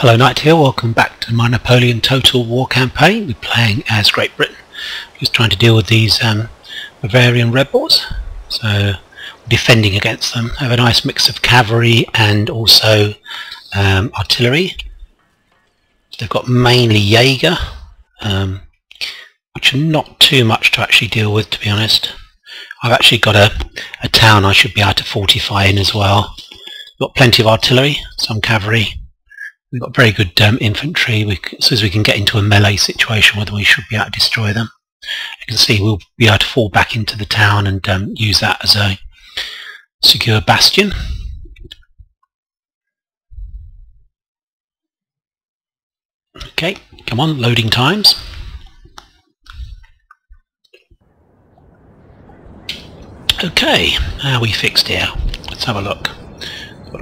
Hello, Knight here. Welcome back to my Napoleon Total War campaign. We're playing as Great Britain. Just trying to deal with these Bavarian rebels. So we're defending against them. I have a nice mix of cavalry and also artillery. They've got mainly Jaeger, which are not too much to actually deal with, to be honest. I've actually got a town I should be able to fortify in as well. Got plenty of artillery, some cavalry. We've got very good infantry. As soon as we can get into a melee situation with them, we should be able to destroy them. You can see we'll be able to fall back into the town and use that as a secure bastion. Okay, come on, loading times. Okay, how are we fixed here? Let's have a look.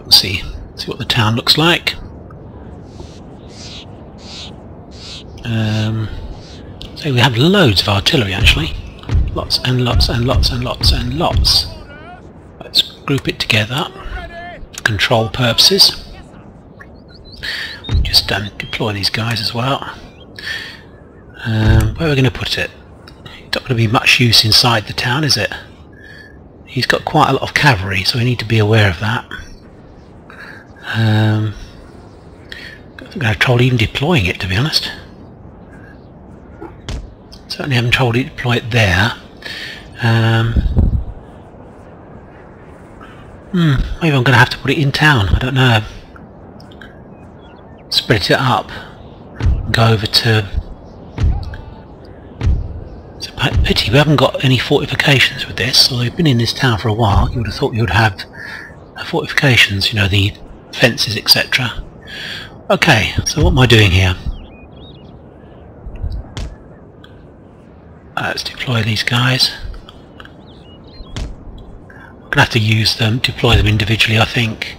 See what the town looks like. So we have loads of artillery actually. Lots and lots and lots and lots and lots. Let's group it together for control purposes. Just deploy these guys as well. Where are we going to put it? It's not going to be much use inside the town, is it? He's got quite a lot of cavalry, so we need to be aware of that. I think I have trouble even deploying it, to be honest. Certainly haven't trouble to deploy it there. Maybe I'm going to have to put it in town, I don't know. Spread it up and go over to... It's a pity we haven't got any fortifications with this. Although we've been in this town for a while, you would have thought you would have fortifications, you know, the fences, etc. Okay, so what am I doing here? Let's deploy these guys. I'm going to have to use them, deploy them individually, I think.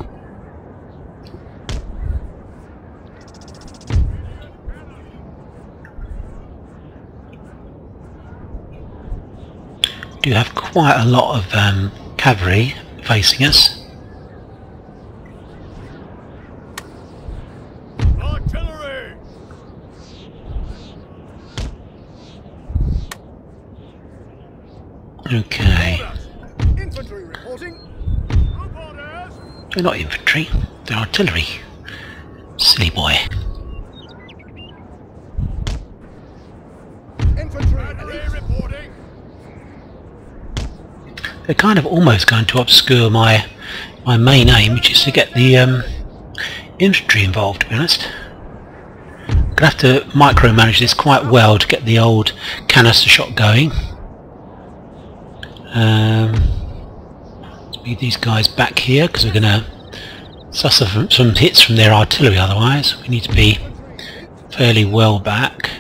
We do have quite a lot of cavalry facing us. Okay. Infantry reporting. They're not infantry, they're artillery. Silly boy. Infantry reporting. They're kind of almost going to obscure my main aim, which is to get the infantry involved, to be honest. I'm going to have to micromanage this quite well to get the old canister shot going. Let's move these guys back here because we're going to suffer some hits from their artillery, otherwise we need to be fairly well back.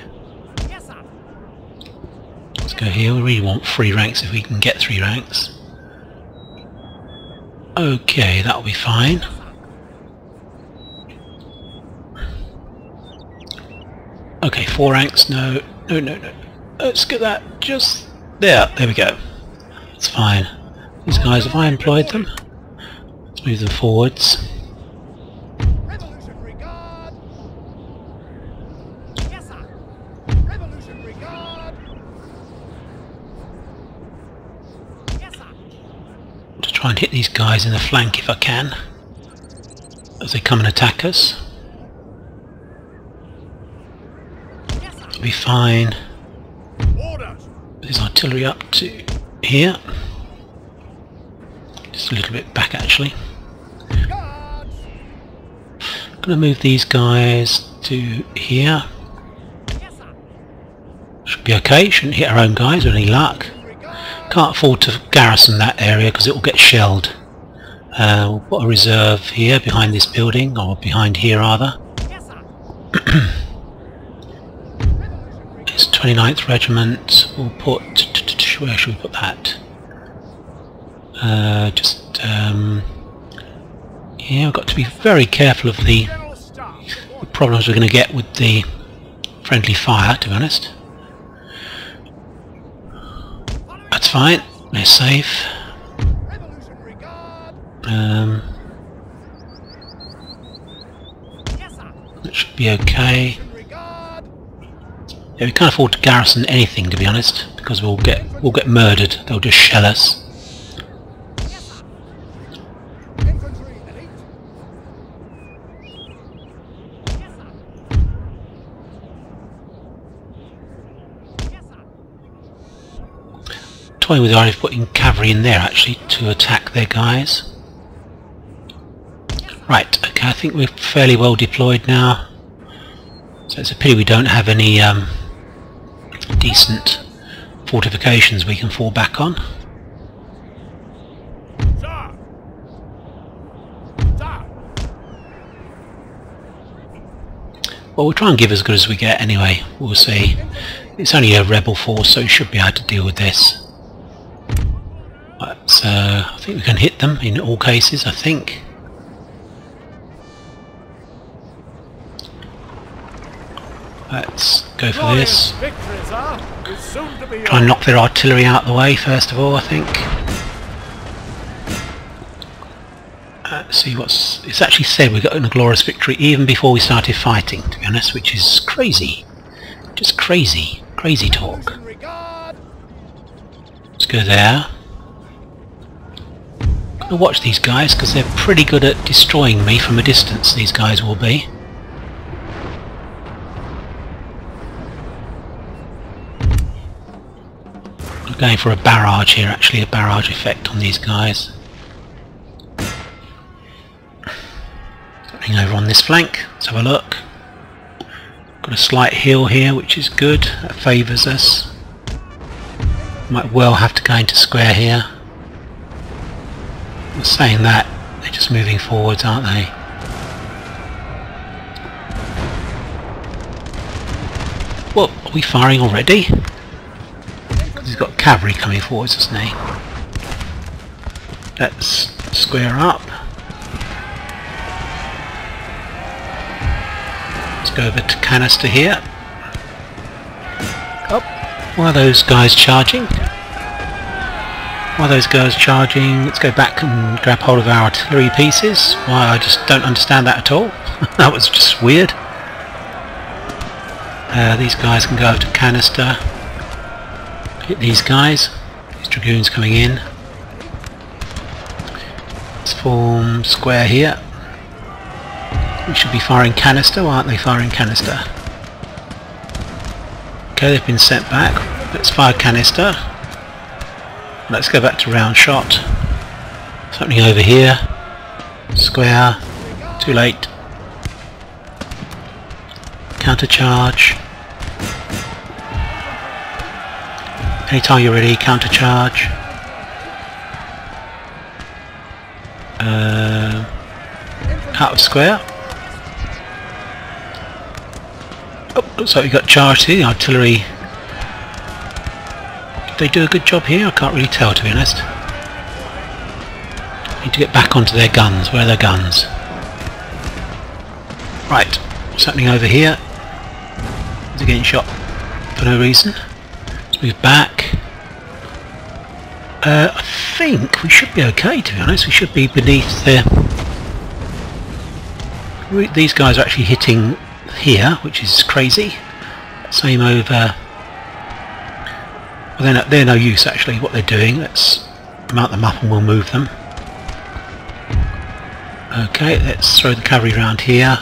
Let's go here. We really want 3 ranks if we can get 3 ranks. Okay, that'll be fine. Okay, 4 ranks. No. Let's get that just there. There we go. It's fine. These guys, have I employed them? Let's move them forwards. Revolutionary Guard. Yes, sir. Revolutionary Guard. Yes, sir. To try and hit these guys in the flank if I can, as they come and attack us. Yes, sir. It'll be fine. Orders. There's artillery up to here. Just a little bit back actually. Guards. I'm going to move these guys to here. Yes, sir. Should be okay, shouldn't hit our own guys with any luck. Can't afford to garrison that area because it will get shelled. We'll put a reserve here behind this building, or behind here rather. Yes, sir. It's 29th Regiment. We'll put... where should we put that? Yeah, we've got to be very careful of the problems we're going to get with the friendly fire, to be honest. That's fine, we're safe. That should be okay. Regard. Yeah, we can't afford to garrison anything, to be honest, because we'll get murdered. They'll just shell us. Yes, sir. Infantry elite. Yes, sir. Yes, sir. Toying with the idea of putting cavalry in there actually to attack their guys. Right, okay, I think we're fairly well deployed now. So it's a pity we don't have any decent fortifications we can fall back on. Sir. Sir. Well, we'll try and give as good as we get anyway. We'll see. It's only a rebel force, so we should be able to deal with this. But I think we can hit them in all cases, I think. Let's go for this. Victory, sir, is soon to be Try and knock their artillery out of the way first of all, I think. Let's see what's... It's actually said we got a glorious victory even before we started fighting, to be honest, which is crazy. Just crazy. Crazy talk. regard. Let's go there. I'm gonna watch these guys because they're pretty good at destroying me from a distance, these guys will be. I'm going for a barrage here, actually, a barrage effect on these guys. Something over on this flank, let's have a look. Got a slight hill here, which is good, that favours us. Might well have to go into square here. I'm saying that, they're just moving forwards, aren't they? Well, are we firing already? He's got cavalry coming forwards, hasn't he? Let's square up. Let's go over to canister here. Oh, why are those guys charging? Why are those guys charging? Let's go back and grab hold of our artillery pieces. Why, I just don't understand that at all. That was just weird. These guys can go over to canister. Hit these guys. These dragoons coming in. Let's form square here. We should be firing canister, why aren't they firing canister? Okay, they've been sent back. Let's fire canister. Let's go back to round shot. Something over here. Square. Too late. Counter charge. Anytime you're ready, counter charge. Out of square. Oh, looks like we got charged here. The artillery. Did they do a good job here? I can't really tell, to be honest. Need to get back onto their guns. Where are their guns? Right. What's happening over here? Is it getting shot for no reason? Let's move back. I think we should be okay, to be honest. We should be beneath the... These guys are actually hitting here, which is crazy. Same over... Well, they're no use, actually, what they're doing. Let's mount them up and we'll move them. Okay, let's throw the cavalry around here.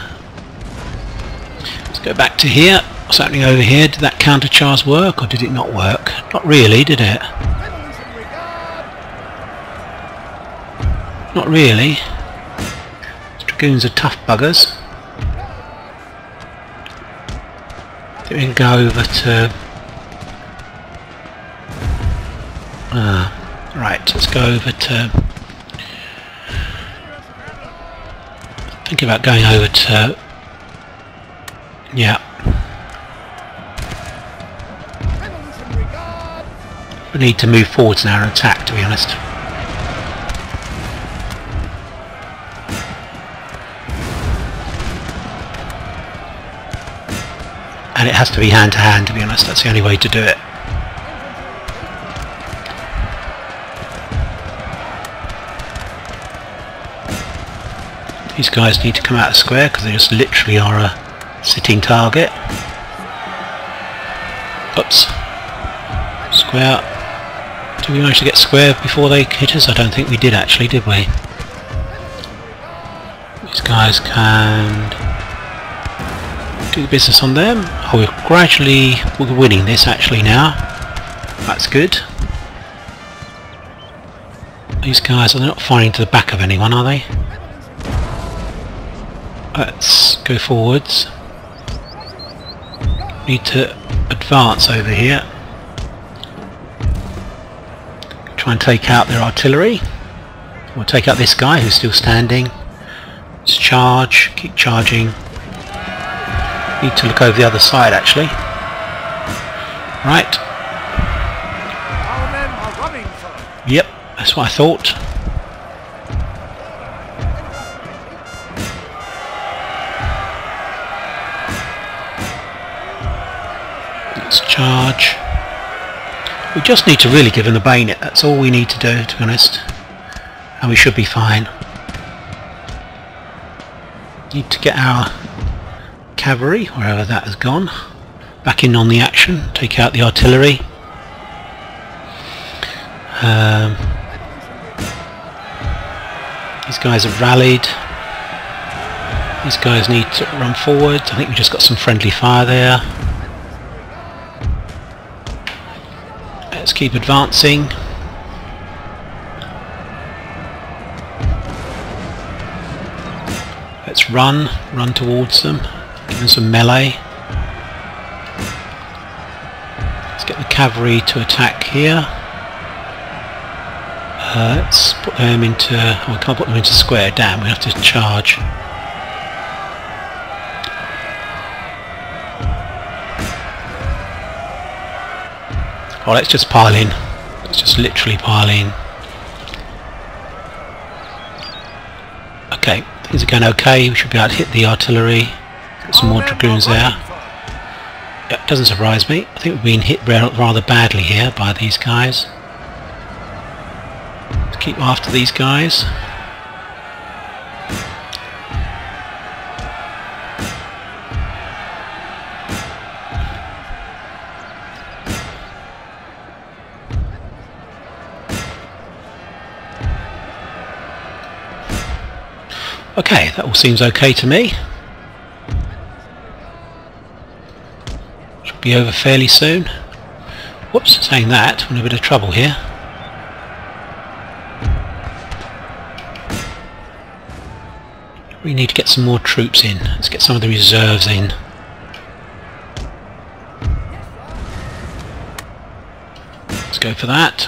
Let's go back to here. What's happening over here? Did that counter charge work or did it not work? Not really, did it? Not really. These dragoons are tough buggers. I think we can go over to... right, let's go over to... Think about going over to... Yeah. We need to move forwards now and attack, to be honest. And it has to be hand to hand, to be honest. That's the only way to do it. These guys need to come out of square because they just literally are a Sitting target. Oops. Square. Did we manage to get square before they hit us? I don't think we did actually, did we? These guys can do the business on them. Oh, we're winning this actually now. That's good. These guys are not firing to the back of anyone, are they? Let's go forwards. Need to advance over here. Try and take out their artillery. We'll take out this guy who's still standing. Let's charge. Keep charging. Need to look over the other side actually. Right. Our men are running, sir. Yep, that's what I thought. Let's charge. We just need to really give them the bayonet. That's all we need to do, to be honest. And we should be fine. Need to get our cavalry, wherever that has gone, back in on the action. Take out the artillery. These guys have rallied. These guys need to run forward. I think we just got some friendly fire there. Let's keep advancing. Let's run towards them. Give them some melee. Let's get the cavalry to attack here. Let's put them into... oh, I can't put them into square. Damn, we have to charge. Oh, let's just pile in. Let's just literally pile in. Okay, things are going okay. We should be able to hit the artillery. Got some more dragoons there. Yeah, it doesn't surprise me. I think we've been hit rather badly here by these guys. Let's keep after these guys. Okay, that all seems okay to me. Should be over fairly soon. Whoops, saying that, we're in a bit of trouble here. We need to get some more troops in. Let's get some of the reserves in. Let's go for that.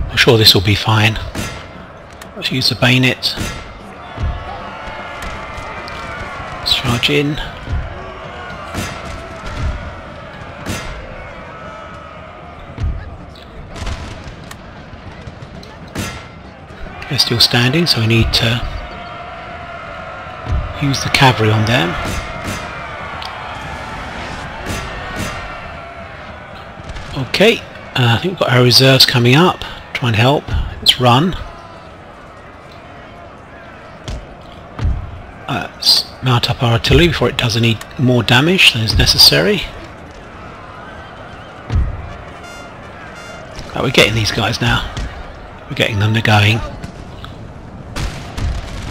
I'm sure this will be fine. Let's use the bayonet. Let's charge in. They're still standing, so we need to use the cavalry on them. Okay, I think we've got our reserves coming up. Try and help. Let's run. Let's mount up our artillery before it does any more damage than is necessary. Oh, we're getting these guys now. We're getting them, they're going.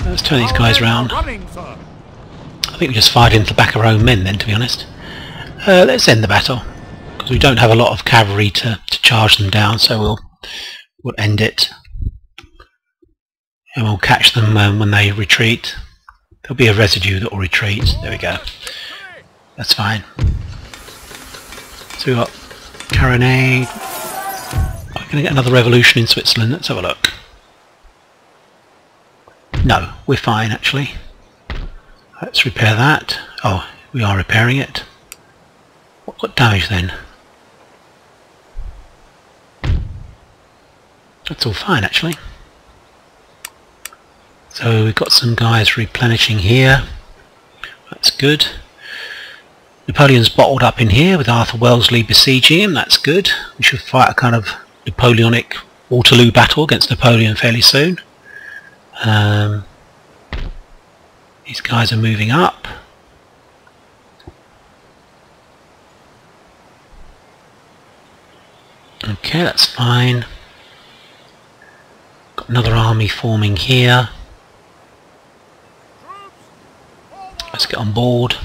Let's turn these guys round. I think we just fired into the back of our own men then, to be honest. Let's end the battle, because we don't have a lot of cavalry to charge them down, so we'll end it. And we'll catch them when they retreat. There'll be a residue that will retreat. There we go. That's fine. So we've got Carronade. We're going to get another revolution in Switzerland. Let's have a look. No, we're fine actually. Let's repair that. Oh, we are repairing it. What damage then? That's all fine actually. So we've got some guys replenishing here. That's good. Napoleon's bottled up in here with Arthur Wellesley besieging him. That's good. We should fight a kind of Napoleonic Waterloo battle against Napoleon fairly soon. These guys are moving up. Okay, that's fine. Got another army forming here. Let's get on board.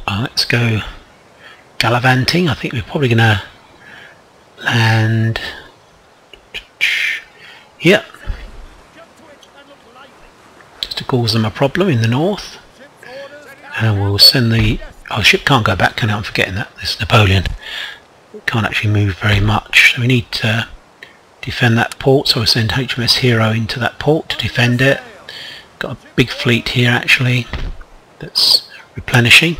Let's go gallivanting. I think we're probably going to land here, just to cause them a problem in the north. And we'll send the... Oh, the ship can't go back, can it? I'm forgetting that. This is Napoleon. It can't actually move very much. So we need to defend that port, so we'll send HMS Hero into that port to defend it. Got a big fleet here actually that's replenishing,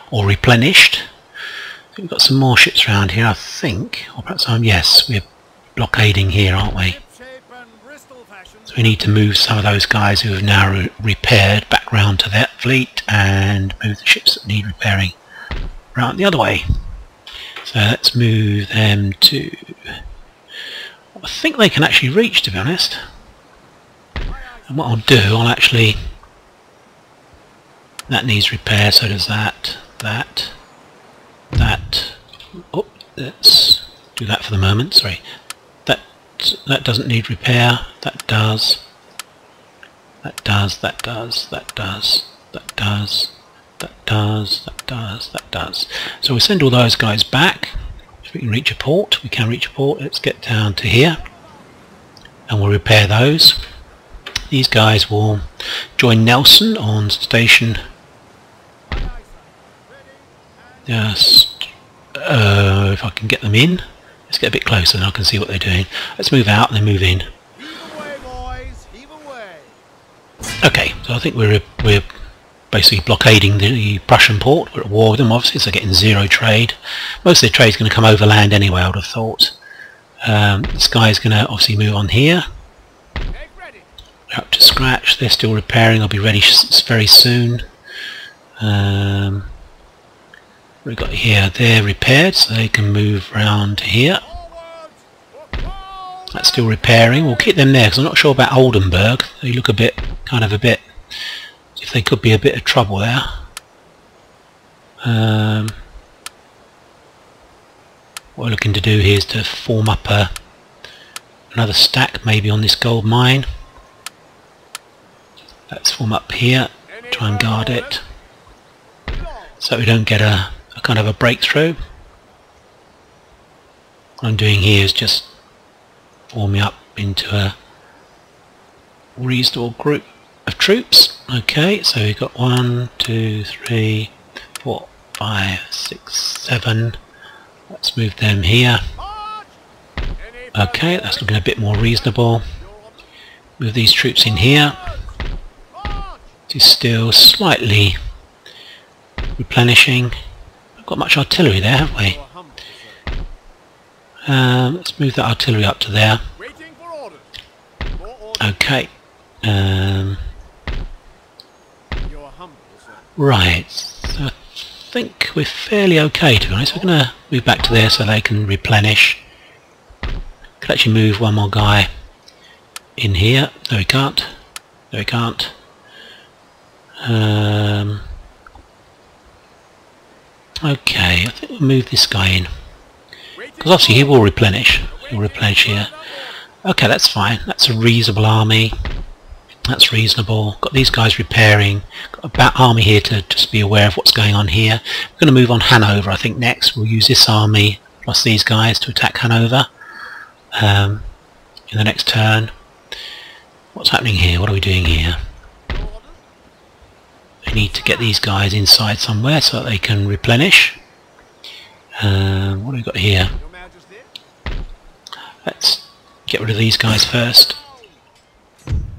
or replenished. We've got some more ships around here, I think, or perhaps yes, we're blockading here, aren't we? So we need to move some of those guys who have now repaired back round to that fleet and move the ships that need repairing round the other way. So let's move them to... I think they can actually reach, to be honest. And what I'll do, I'll actually... That needs repair, so does that, that. Oh, let's do that for the moment, sorry. That doesn't need repair, that does. That does, that does, that does, that does, that does, that does, that does. So we'll send all those guys back. If we can reach a port, we can reach a port. Let's get down to here and we'll repair those. These guys will join Nelson on station. Just if I can get them in. Let's get a bit closer and I can see what they're doing. Let's move out and then move in. Okay, so I think we're basically blockading the Prussian port. We're at war with them, obviously, so they're getting zero trade. Most of their trade's going to come overland anyway, I would have thought. This guy's going to obviously move on here. They're up to scratch. They're still repairing. They'll be ready very soon. We've got here, they're repaired, so they can move round here. That's still repairing. We'll keep them there because I'm not sure about Oldenburg. They look a bit, kind of a bit, if they could be a bit of trouble there. What we're looking to do here is to form up another stack maybe on this gold mine. Let's form up here, try and guard it so we don't get a kind of a breakthrough. What I'm doing here is just forming up into a reasonable group of troops. Okay, so we've got 1, 2, 3, 4, 5, 6, 7. Let's move them here. Okay, that's looking a bit more reasonable. Move these troops in here. It is still slightly replenishing. We've got much artillery there, haven't we? Let's move that artillery up to there. Okay. Right. So I think we're fairly okay, to be honest. We're going to move back to there so they can replenish. Could actually move one more guy in here. No, we can't. No, we can't. Okay, I think we'll move this guy in. Because obviously he will replenish. He'll replenish here. Okay, that's fine. That's a reasonable army. That's reasonable. Got these guys repairing. Got a bat army here to just be aware of what's going on here. We're going to move on Hanover, I think, next. We'll use this army plus these guys to attack Hanover in the next turn. What's happening here? What are we doing here? We need to get these guys inside somewhere so that they can replenish. What have we got here? Let's get rid of these guys first.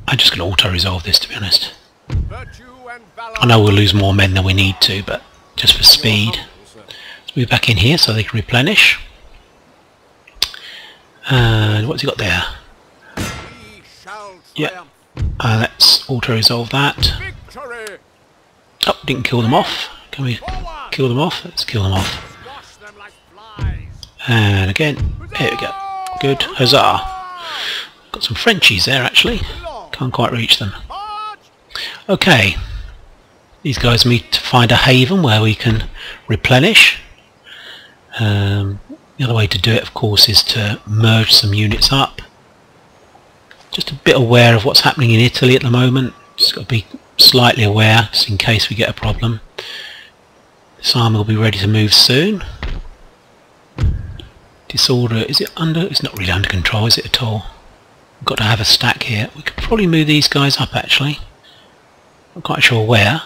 I'm just going to auto-resolve this, to be honest. I know we'll lose more men than we need to, but just for speed. Let's move back in here so they can replenish. And what's he got there? Yeah. Let's auto-resolve that. Oh, didn't kill them off. Can we kill them off? Let's kill them off. And again, here we go. Good, huzzah. Got some Frenchies there actually. Can't quite reach them. Okay. These guys need to find a haven where we can replenish. The other way to do it, of course, is to merge some units up. Just a bit aware of what's happening in Italy at the moment. Just got to be slightly aware, just in case we get a problem. This army will be ready to move soon. Disorder, is it under? It's not really under control, is it at all? We've got to have a stack here. We could probably move these guys up actually. Not quite sure where.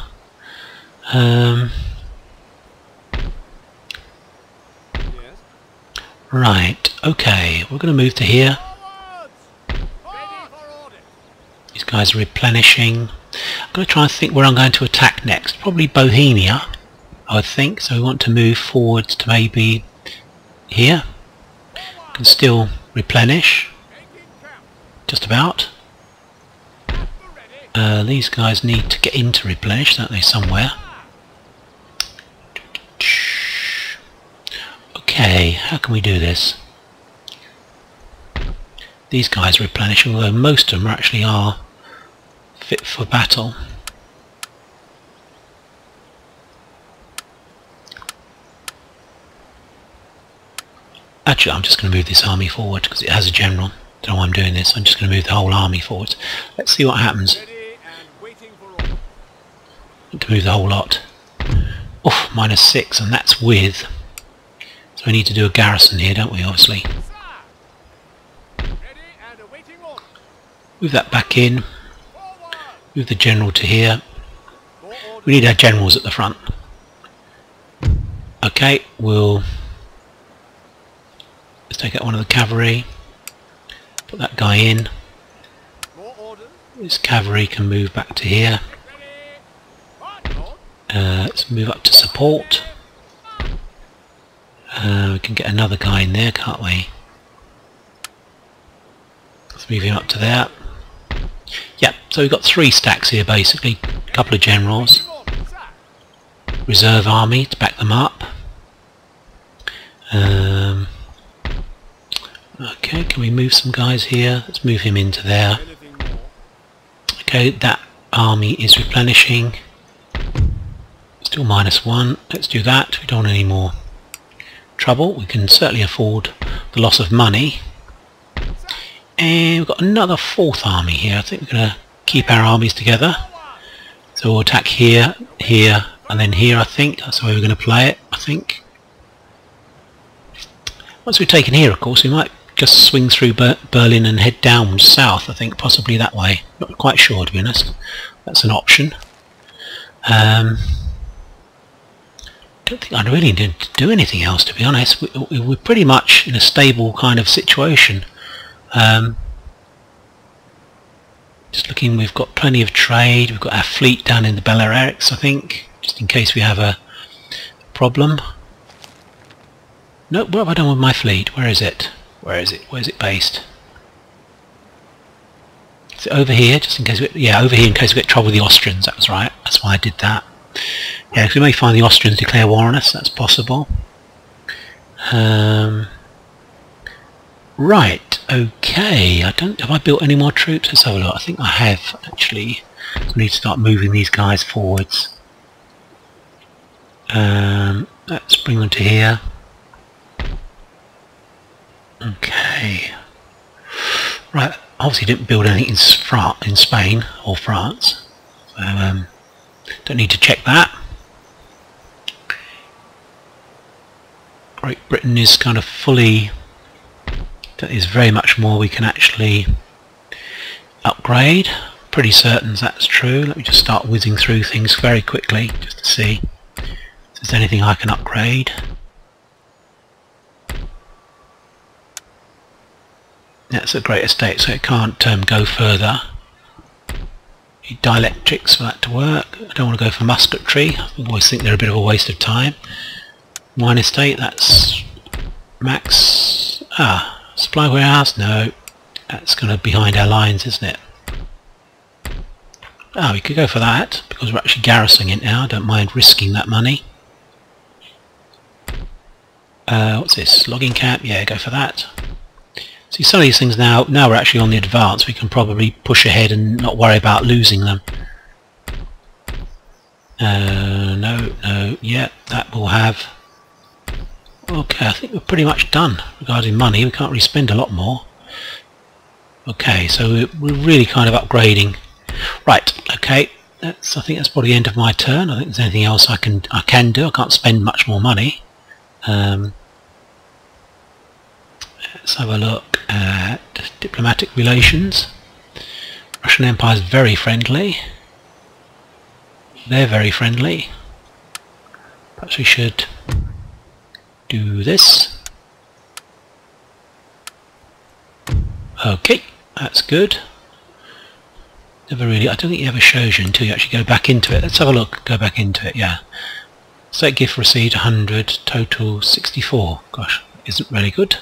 Right, okay, we're going to move to here. These guys are replenishing. I'm going to try and think where I'm going to attack next. Probably Bohemia, I would think. So we want to move forwards to maybe here. Can still replenish. Just about. These guys need to get into replenish, don't they, somewhere? Okay, how can we do this? These guys replenish, although most of them actually are fit for battle. Actually, I'm just going to move this army forward because it has a general. Don't know why I'm doing this. I'm just going to move the whole army forward. Let's see what happens. To move the whole lot. Oof, -6, and that's with. So we need to do a garrison here, don't we? Obviously. Move that back in. Move the general to here. We need our generals at the front. Okay, let's take out one of the cavalry. Put that guy in. This cavalry can move back to here. Let's move up to support. We can get another guy in there, can't we? Let's move him up to there. Yep, so we've got 3 stacks here basically. A couple of generals. Reserve army to back them up. Okay, can we move some guys here? Let's move him into there. Okay, that army is replenishing. Still -1. Let's do that. We don't want any more trouble. We can certainly afford the loss of money. And we've got another 4th army here. I think we're going to keep our armies together. So we'll attack here, here, and then here, I think. That's the way we're going to play it, I think. Once we've taken here, of course, we might just swing through Berlin and head down south, I think, possibly that way. Not quite sure, to be honest. That's an option. Don't think I really need to do anything else, to be honest. We're pretty much in a stable kind of situation. Just looking, we've got plenty of trade. We've got our fleet down in the Balearics, I think, just in case we have a problem. No, what have I done with my fleet? Where is it? Where is it? Where's it based? Is it over here, just in case we, yeah, over here in case we get trouble with the Austrians. That was right. That's why I did that. Yeah, because we may find the Austrians declare war on us. That's possible. Right. Okay. Have I built any more troops? Let's have a look. I think I have actually. So I need to start moving these guys forwards. Let's bring them to here. Okay. Right. Obviously didn't build anything in Spain or France. So don't need to check that. Great Britain is kind of fully. That is very much more we can actually upgrade. Pretty certain that's true. Let me just start whizzing through things very quickly just to see if there's anything I can upgrade. That's a great estate, so it can't go further. Need dielectrics for that to work. I don't want to go for musketry. I always think they're a bit of a waste of time. Mine estate, that's max. Supply warehouse? No. That's going to be behind our lines, isn't it? We could go for that, because we're actually garrisoning it now. I don't mind risking that money. What's this? Logging camp? Yeah, go for that. See, some of these things now we're actually on the advance, we can probably push ahead and not worry about losing them. No, yeah, that will have. Okay, I think we're pretty much done regarding money. We can't really spend a lot more. Okay, so we're really kind of upgrading. Right, okay, I think that's probably the end of my turn. I think there's anything else I can do. I can't spend much more money. Let's have a look at diplomatic relations. Russian Empire is very friendly. They're very friendly. Perhaps we should do this. Okay, that's good. I don't think it ever shows you until you actually go back into it. Let's have a look. Go back into it. Yeah. State gift received 100, total 64. Gosh, that isn't really good.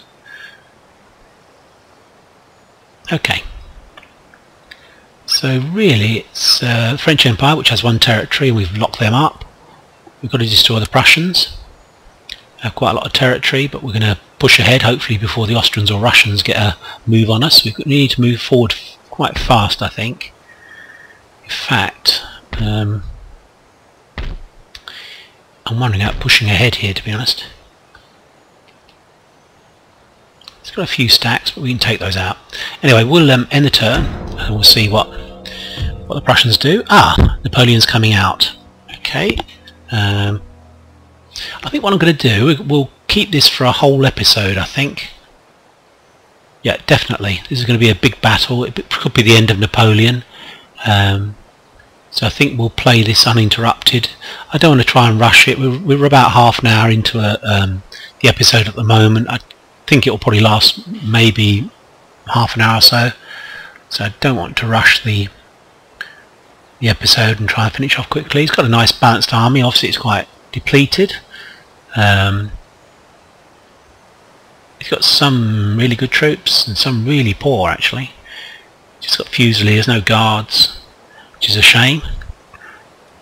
Okay. So really, it's the French Empire, which has one territory, and we've locked them up. We've got to destroy the Prussians. Have quite a lot of territory, but we're going to push ahead, hopefully before the Austrians or Russians get a move on us. We need to move forward quite fast, I think. In fact, I'm wondering about pushing ahead here, to be honest. It's got a few stacks, but we can take those out. Anyway, we'll end the turn, and we'll see what the Prussians do. Ah, Napoleon's coming out. Okay. I think what I'm going to do, we'll keep this for a whole episode, I think. Yeah, definitely. This is going to be a big battle. It could be the end of Napoleon. So I think we'll play this uninterrupted. I don't want to try and rush it. We're about half an hour into the episode at the moment. I think it will probably last maybe half an hour or so. So I don't want to rush the episode and try and finish off quickly. He's got a nice balanced army. Obviously it's quite depleted. He's got some really good troops and some really poor, actually. Just got Fusiliers, no guards, which is a shame.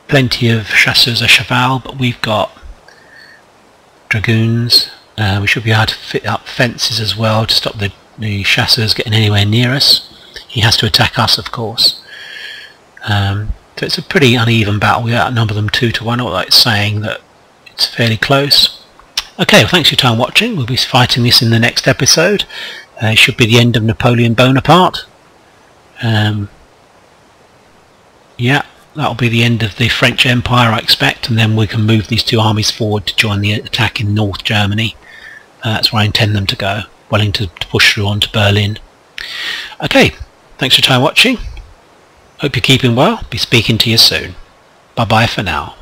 Plenty of chasseurs à cheval, but we've got dragoons. We should be able to fit up fences as well to stop the chasseurs getting anywhere near us. He has to attack us, of course. So it's a pretty uneven battle. We outnumber them 2-1, or like saying that it's fairly close. Okay, well, thanks for your time watching. We'll be fighting this in the next episode. It should be the end of Napoleon Bonaparte. Yeah, that'll be the end of the French Empire, I expect, and then we can move these two armies forward to join the attack in North Germany. That's where I intend them to go, willing to push through on to Berlin. Okay, thanks for your time watching. Hope you're keeping well. Be speaking to you soon. Bye bye for now.